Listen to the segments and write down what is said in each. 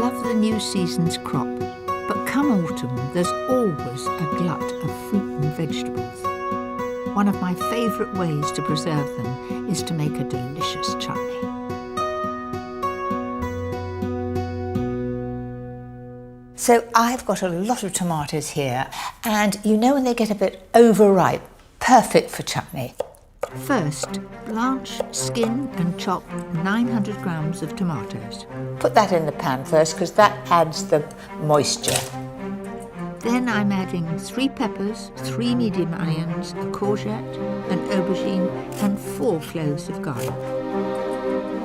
love the new season's crop, but come autumn there's always a glut of fruit and vegetables. One of my favourite ways to preserve them is to make a delicious chutney. So I've got a lot of tomatoes here, and you know when they get a bit overripe, perfect for chutney. First, blanch, skin and chop 900 grams of tomatoes. Put that in the pan first because that adds the moisture. Then I'm adding 3 peppers, 3 medium onions, a courgette, an aubergine and 4 cloves of garlic.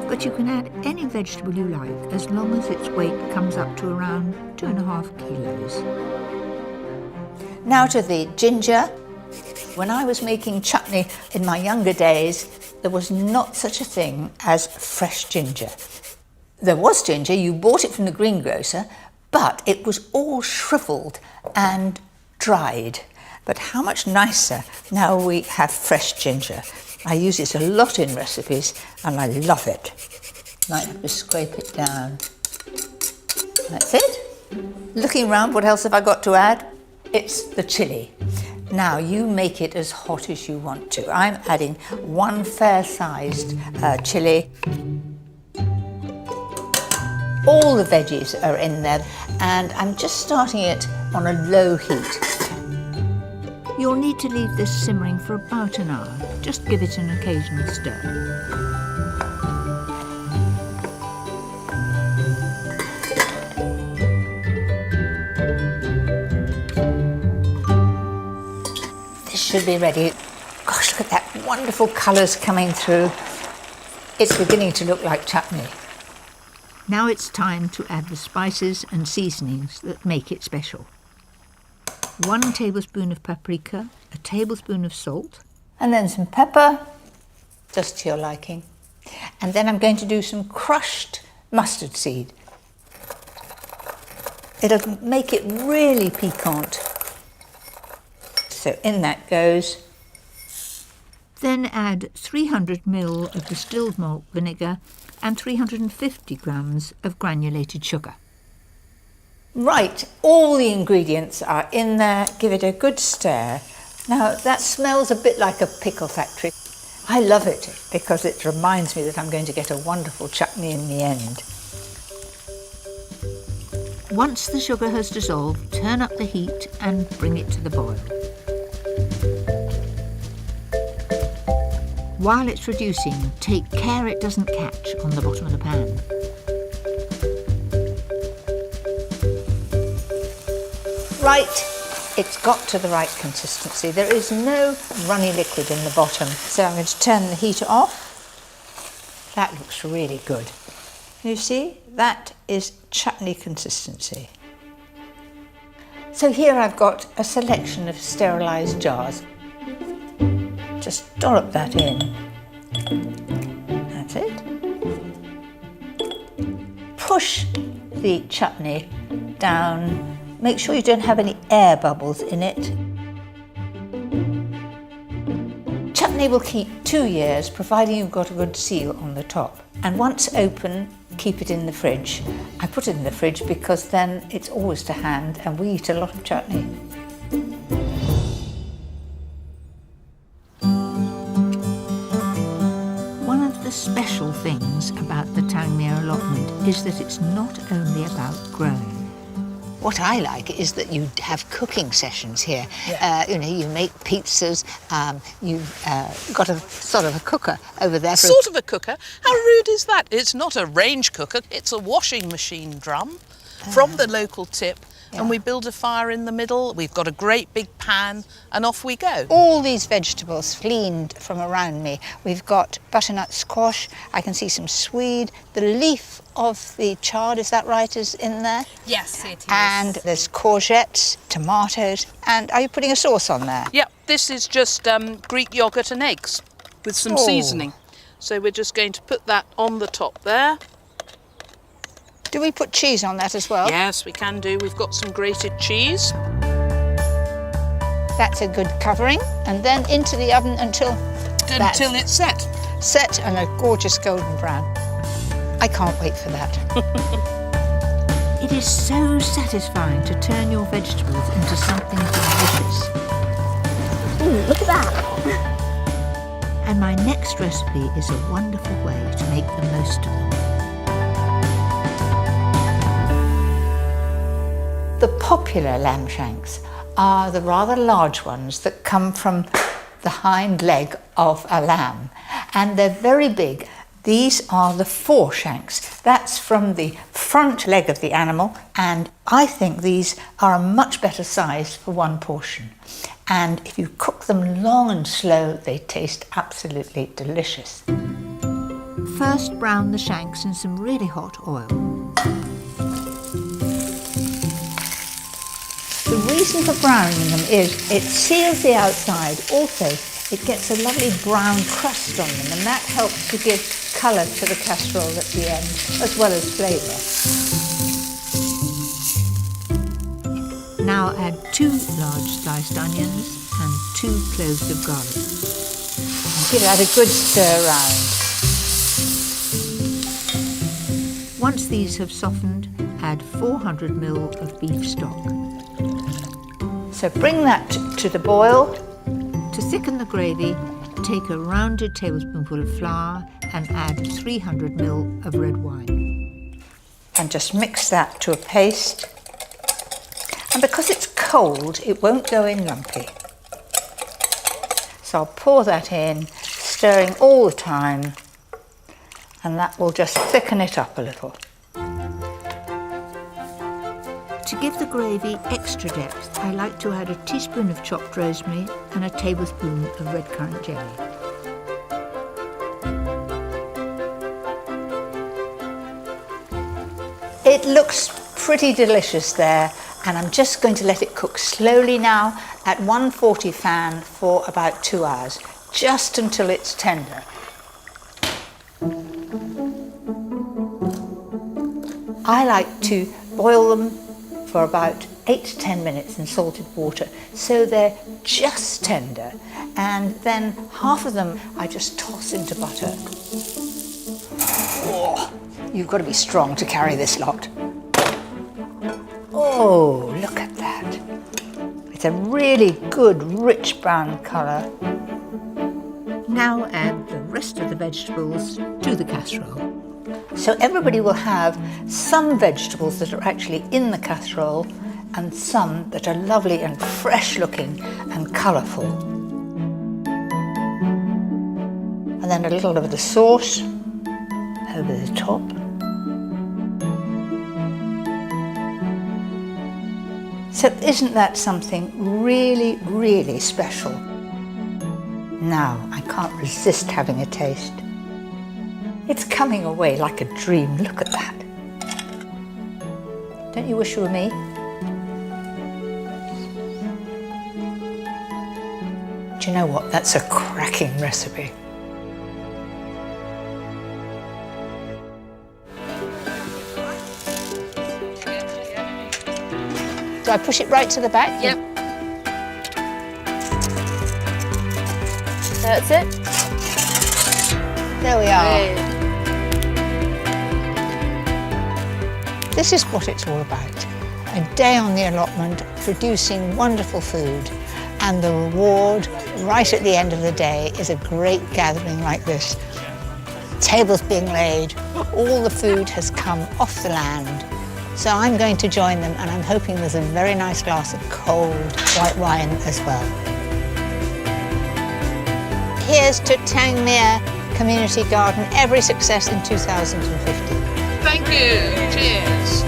But you can add any vegetable you like as long as its weight comes up to around 2.5 kilos. Now to the ginger. When I was making chutney in my younger days, there was not such a thing as fresh ginger. There was ginger, you bought it from the greengrocer, but it was all shriveled and dried. But how much nicer now we have fresh ginger. I use it a lot in recipes and I love it. Might have to scrape it down. That's it. Looking around, what else have I got to add? It's the chilli. Now you make it as hot as you want to. I'm adding 1 fair-sized chilli. All the veggies are in there and I'm just starting it on a low heat. You'll need to leave this simmering for about an hour. Just give it an occasional stir. Should be ready. Gosh, look at that wonderful colours coming through. It's beginning to look like chutney. Now it's time to add the spices and seasonings that make it special. 1 tablespoon of paprika, a tablespoon of salt. And then some pepper, just to your liking. And then I'm going to do some crushed mustard seed. It'll make it really piquant. So in that goes. Then add 300 ml of distilled malt vinegar and 350 grams of granulated sugar. Right, all the ingredients are in there. Give it a good stir. Now that smells a bit like a pickle factory. I love it because it reminds me that I'm going to get a wonderful chutney in the end. Once the sugar has dissolved, turn up the heat and bring it to the boil. While it's reducing, take care it doesn't catch on the bottom of the pan. Right, it's got to the right consistency. There is no runny liquid in the bottom. So I'm going to turn the heat off. That looks really good. You see, that is chutney consistency. So here I've got a selection of sterilised jars. Just dollop that in. That's it. Push the chutney down. Make sure you don't have any air bubbles in it. Chutney will keep 2 years, providing you've got a good seal on the top. And once open, keep it in the fridge. I put it in the fridge because then it's always to hand and we eat a lot of chutney. One of the special things about the Tangmere allotment is that it's not only about growing. What I like is that you have cooking sessions here. Yeah. You make pizzas, you've got a sort of a cooker over there. Sort of a cooker? How rude is that? It's not a range cooker, it's a washing machine drum from the local tip. Yeah. And we build a fire in the middle, we've got a great big pan, and off we go. All these vegetables gleaned from around me. We've got butternut squash, I can see some swede, the leaf of the chard, is that right, is in there? Yes, it is. And there's courgettes, tomatoes, and are you putting a sauce on there? Yep, this is just Greek yoghurt and eggs with some seasoning. So we're just going to put that on the top there. Do we put cheese on that as well? Yes, we can do. We've got some grated cheese. That's a good covering. And then into the oven until It's set. Set and a gorgeous golden brown. I can't wait for that. It is so satisfying to turn your vegetables into something delicious. Ooh, look at that! And my next recipe is a wonderful way to make the most of them. The popular lamb shanks are the rather large ones that come from the hind leg of a lamb, and they're very big. These are the fore shanks. That's from the front leg of the animal, and I think these are a much better size for one portion. And if you cook them long and slow, they taste absolutely delicious. First, brown the shanks in some really hot oil. The reason for browning them is it seals the outside. Also, it gets a lovely brown crust on them, and that helps to give colour to the casserole at the end, as well as flavour. Now add 2 large sliced onions and 2 cloves of garlic. Give that a good stir round. Once these have softened, add 400 ml of beef stock. So bring that to the boil. To thicken the gravy, take a rounded tablespoonful of flour and add 300 ml of red wine. And just mix that to a paste. And because it's cold, it won't go in lumpy. So I'll pour that in, stirring all the time, and that will just thicken it up a little. To give the gravy extra depth, I like to add a teaspoon of chopped rosemary and a tablespoon of red currant jelly. It looks pretty delicious there, and I'm just going to let it cook slowly now at 140 fan for about 2 hours, just until it's tender. I like to boil them for about 8 to 10 minutes in salted water, so they're just tender, and then half of them I just toss into butter. Oh, you've got to be strong to carry this lot. Oh, look at that. It's a really good, rich brown colour. Now add the rest of the vegetables to the casserole. So everybody will have some vegetables that are actually in the casserole and some that are lovely and fresh looking and colourful. And then a little of the sauce over the top. So isn't that something really, really special? Now I can't resist having a taste. It's coming away like a dream. Look at that. Don't you wish you were me? Do you know what? That's a cracking recipe. Do I push it right to the back? Yep. That's it. There we are. This is what it's all about. A day on the allotment, producing wonderful food, and the reward right at the end of the day is a great gathering like this. Tables being laid, all the food has come off the land. So I'm going to join them, and I'm hoping there's a very nice glass of cold white wine as well. Here's to Tangmere Community Garden. Every success in 2050. Thank you. Cheers.